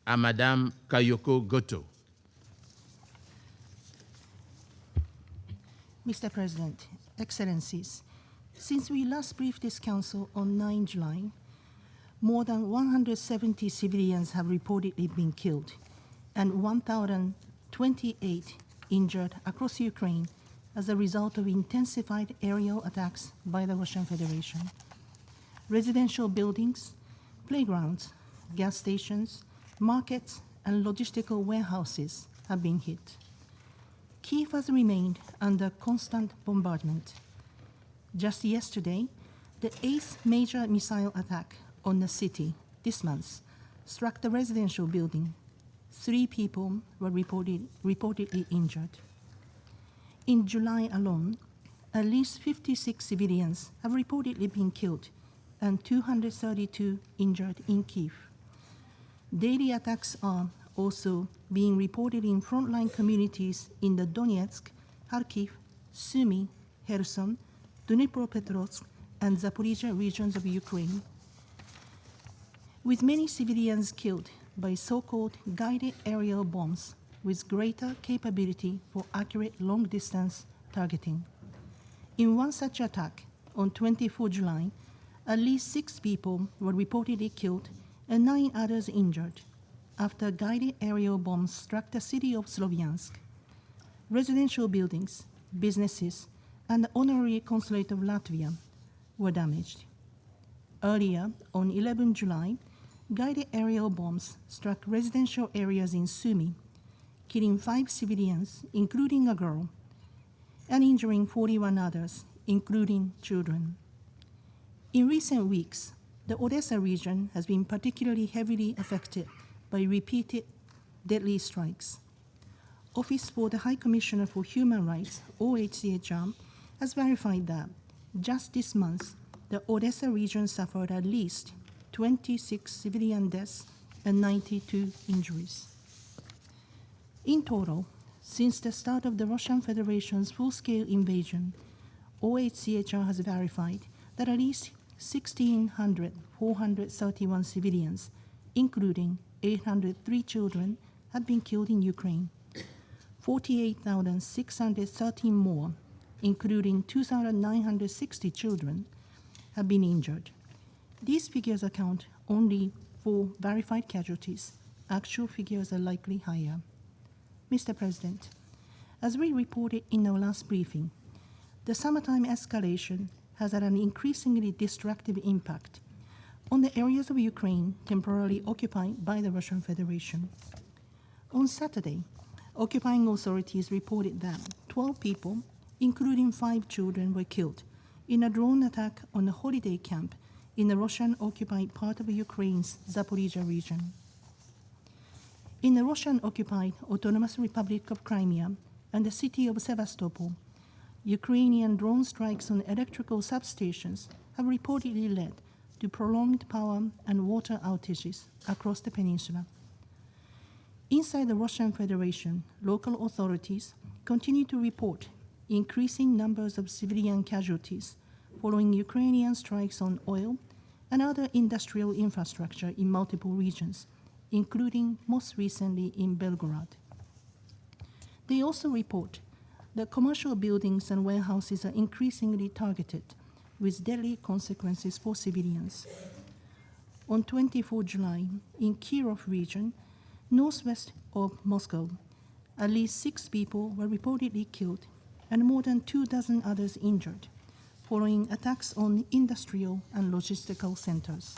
à Madame Kayoko Gotoh. Mr. President, Excellencies, since we last briefed this Council on 9 July, more than 170 civilians have reportedly been killed and 1,028 injured across Ukraine as a result of intensified aerial attacks by the Russian Federation. Residential buildings, playgrounds, gas stations, markets, and logistical warehouses have been hit. Kyiv has remained under constant bombardment. Just yesterday, the 8th major missile attack on the city this month struck the residential building. 3 people were reportedly injured. In July alone, at least 56 civilians have reportedly been killed and 232 injured in Kyiv. Daily attacks are also being reported in frontline communities in the Donetsk, Kharkiv, Sumy, Kherson, Dnipropetrovsk, and Zaporizhzhia regions of Ukraine. With many civilians killed by so-called guided aerial bombs with greater capability for accurate long-distance targeting. In one such attack, on 24 July, at least 6 people were reportedly killed and 9 others injured after guided aerial bombs struck the city of Slovyansk. Residential buildings, businesses, and the honorary consulate of Latvia were damaged. Earlier, on 11 July, guided aerial bombs struck residential areas in Sumy, killing 5 civilians, including a girl, and injuring 41 others, including children. In recent weeks, the Odessa region has been particularly heavily affected by repeated deadly strikes. Office for the High Commissioner for Human Rights, OHCHR, has verified that just this month, the Odessa region suffered at least 26 civilian deaths and 92 injuries. In total, since the start of the Russian Federation's full-scale invasion, OHCHR has verified that at least 1,431 civilians, including 803 children, have been killed in Ukraine. 48,613 more, including 2,960 children, have been injured. These figures account only for verified casualties. Actual figures are likely higher. Mr. President, as we reported in our last briefing, the summertime escalation has had an increasingly destructive impact on the areas of Ukraine temporarily occupied by the Russian Federation. On Saturday, occupying authorities reported that 12 people, including 5 children, were killed in a drone attack on a holiday camp in the Russian-occupied part of Ukraine's Zaporizhzhia region. In the Russian-occupied Autonomous Republic of Crimea and the city of Sevastopol, Ukrainian drone strikes on electrical substations have reportedly led to prolonged power and water outages across the peninsula. Inside the Russian Federation, local authorities continue to report increasing numbers of civilian casualties following Ukrainian strikes on oil and other industrial infrastructure in multiple regions, including most recently in Belgorod. They also report that commercial buildings and warehouses are increasingly targeted, with deadly consequences for civilians. On 24 July, in Kirov region, northwest of Moscow, at least 6 people were reportedly killed and more than 24 others injured, following attacks on industrial and logistical centers.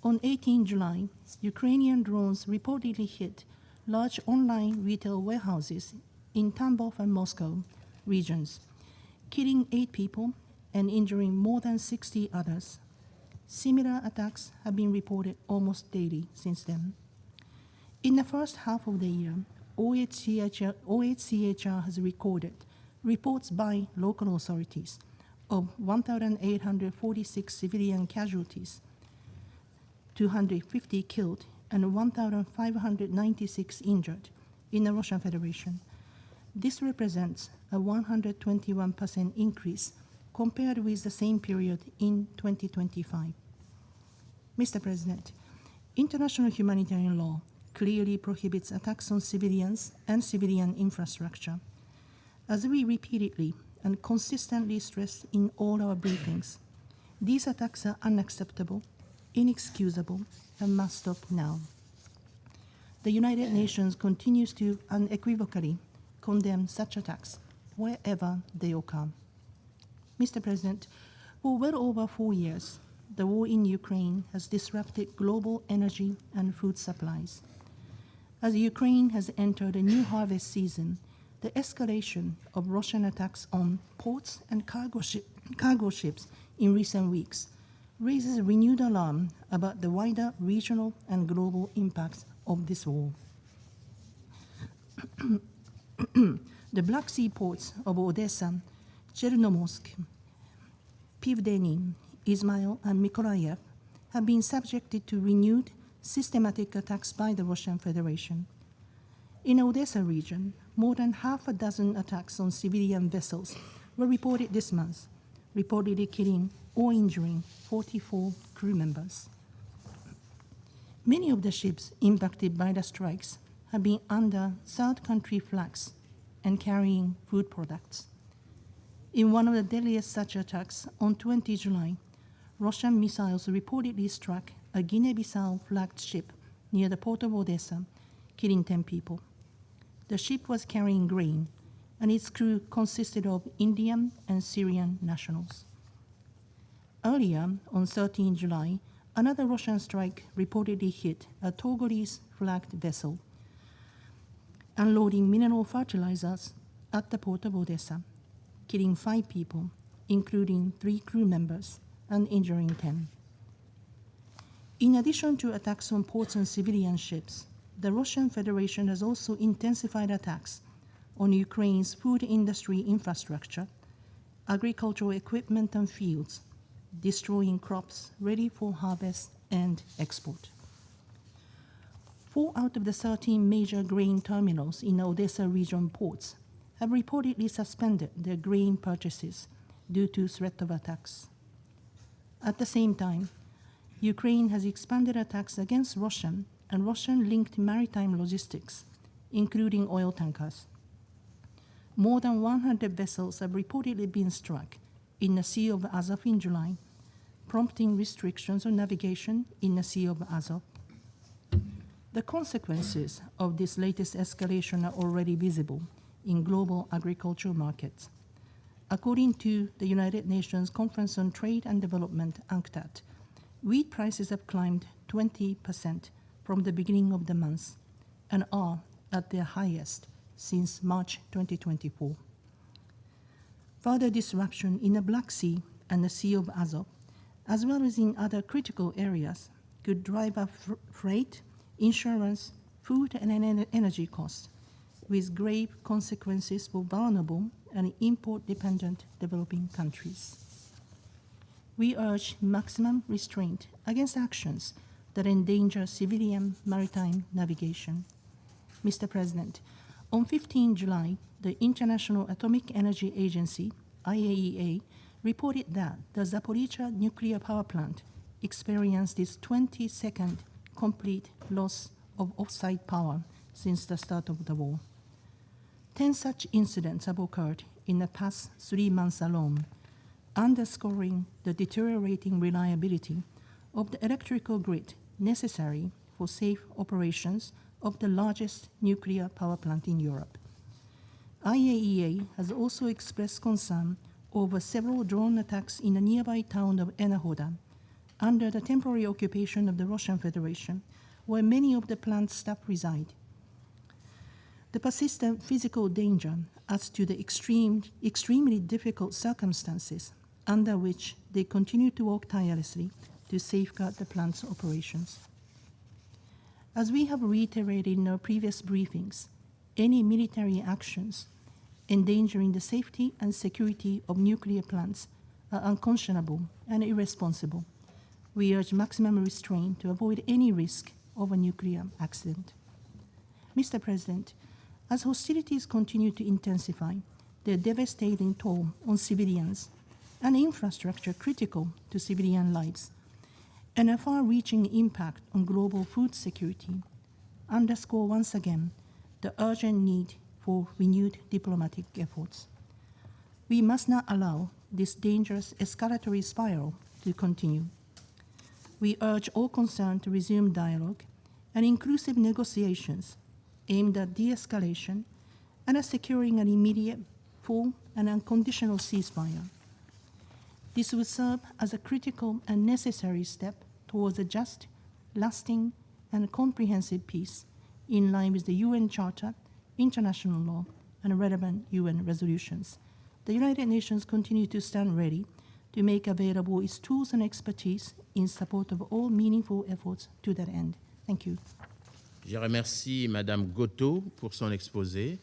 On 18 July, Ukrainian drones reportedly hit large online retail warehouses in Tambov and Moscow regions, killing 8 people and injuring more than 60 others. Similar attacks have been reported almost daily since then. In the first half of the year, OHCHR has recorded reports by local authorities of 1,846 civilian casualties, 250 killed, and 1,596 injured in the Russian Federation. This represents a 121% increase compared with the same period in 2025. Mr. President, International humanitarian law clearly prohibits attacks on civilians and civilian infrastructure. As we repeatedly and consistently stress in all our briefings, these attacks are unacceptable, inexcusable, and must stop now. The United Nations continues to unequivocally condemn such attacks wherever they occur. Mr. President, for well over 4 years, the war in Ukraine has disrupted global energy and food supplies. As Ukraine has entered a new harvest season, the escalation of Russian attacks on ports and cargo ships in recent weeks raises renewed alarm about the wider regional and global impacts of this war. The Black Sea ports of Odessa, Chernomorsk, Peacebuilding, Izmail, and Mykolaiv have been subjected to renewed systematic attacks by the Russian Federation. In Odessa region, more than half a dozen attacks on civilian vessels were reported this month, reportedly killing or injuring 44 crew members. Many of the ships impacted by the strikes have been under third country flags and carrying food products. In one of the deadliest such attacks on 20 July, Russian missiles reportedly struck a Guinea-Bissau flagged ship near the port of Odessa, killing 10 people. The ship was carrying grain, and its crew consisted of Indian and Syrian nationals. Earlier, on 13 July, another Russian strike reportedly hit a Togolese-flagged vessel, unloading mineral fertilizers at the port of Odessa, killing 5 people, including 3 crew members, and injuring 10. In addition to attacks on ports and civilian ships, the Russian Federation has also intensified attacks on Ukraine's food industry infrastructure, agricultural equipment and fields, destroying crops ready for harvest and export. 4 out of the 13 major grain terminals in Odessa region ports have reportedly suspended their grain purchases due to threat of attacks. At the same time, Ukraine has expanded attacks against Russian and Russian-linked maritime logistics, including oil tankers. More than 100 vessels have reportedly been struck in the Sea of Azov in July, prompting restrictions on navigation in the Sea of Azov. The consequences of this latest escalation are already visible in global agricultural markets. According to the United Nations Conference on Trade and Development, UNCTAD, wheat prices have climbed 20% from the beginning of the month and are at their highest since March 2024. Further disruption in the Black Sea and the Sea of Azov, as well as in other critical areas, could drive up freight, insurance, food, and energy costs, with grave consequences for vulnerable and import-dependent developing countries. We urge maximum restraint against actions that endanger civilian maritime navigation. Mr. President, on 15 July, the International Atomic Energy Agency, IAEA, reported that the Zaporizhzhia nuclear power plant experienced its 22nd complete loss of off-site power since the start of the war. 10 such incidents have occurred in the past 3 months alone, underscoring the deteriorating reliability of the electrical grid necessary for safe operations of the largest nuclear power plant in Europe. IAEA has also expressed concern over several drone attacks in the nearby town of Enerhoda, under the temporary occupation of the Russian Federation, where many of the plant's staff reside. The persistent physical danger adds to the extremely difficult circumstances under which they continue to work tirelessly to safeguard the plant's operations. As we have reiterated in our previous briefings, any military actions endangering the safety and security of nuclear plants are unconscionable and irresponsible. We urge maximum restraint to avoid any risk of a nuclear accident. Mr. President, as hostilities continue to intensify, their devastating toll on civilians and infrastructure critical to civilian lives, and a far-reaching impact on global food security underscore once again the urgent need for renewed diplomatic efforts. We must not allow this dangerous escalatory spiral to continue. We urge all concerned to resume dialogue and inclusive negotiations aimed at de-escalation and at securing an immediate, full, and unconditional ceasefire. This would serve as a critical and necessary step towards a just, lasting, and comprehensive peace in line with the UN Charter, international law, and relevant UN resolutions. The United Nations continues to stand ready to make available its tools and expertise in support of all meaningful efforts to that end. Thank you. Je remercie Madame Gotoh pour son exposé.